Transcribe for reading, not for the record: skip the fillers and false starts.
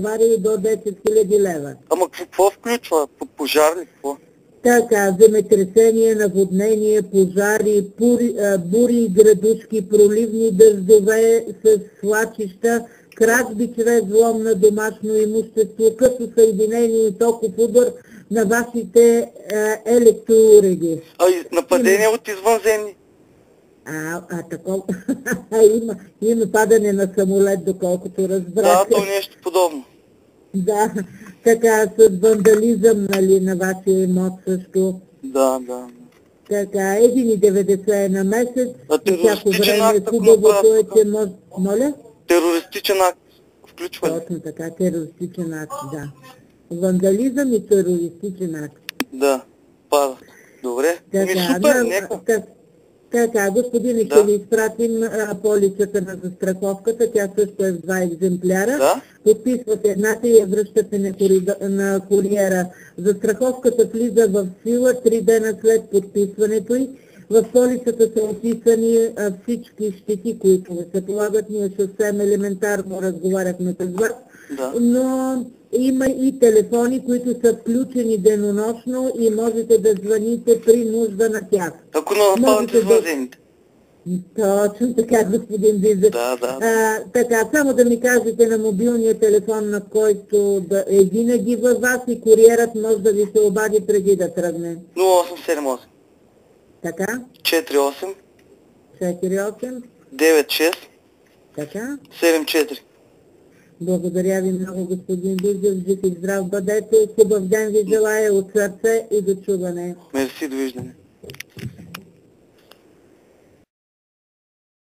аварии до 10 000 лева. Ама какво включва? Пожар ли? Какво? Така, земетресение, наводнение, пожари, бури и градушки, проливни дъждове с свлачища, кражби чрез взлом на домашно имущество, като съединение и токов удар на вашите електроуреди. А и нападение от извънземни? Такова. Има падане на самолет, доколкото разбрах. Да, то нещо подобно. Да, така, с вандализъм, нали, на вашия имот също. Да. Така, 1,90 на месец. А терористичен акт, ако Хубавото е, че направят. Моля? Терористичен акт включва ли? Точно така, терористичен акт, да. Вандализъм и терористичен акт. Да, пада. Добре. Супер, нека. Така, господине, ще ви изпратим полицата на застраховката, тя също е в 2 екземпляра. Да? Подписвате едната и я връщате на куриера. Застраховката влиза в сила 3 дена след подписването й. В полицата са описани всички щети, които ви се полагат. Ние съвсем елементарно разговаряхме с вас. Да. Но има и телефони, които са включени денонощно и можете да звъните при нужда на тях. Ако не нападат извънземните. Точно така, господин Бизев. Да. Така, само да ми кажете на мобилния телефон, на който е винаги във вас и куриерът може да ви се обади преди да тръгне. 0878. Така? 48. 48. 96. Така? 74. Благодаря ви много, господин Бизев. Жив и здрав бъдете. Хубав ден ви желая от сърце и до чуване. Мерси, довиждане.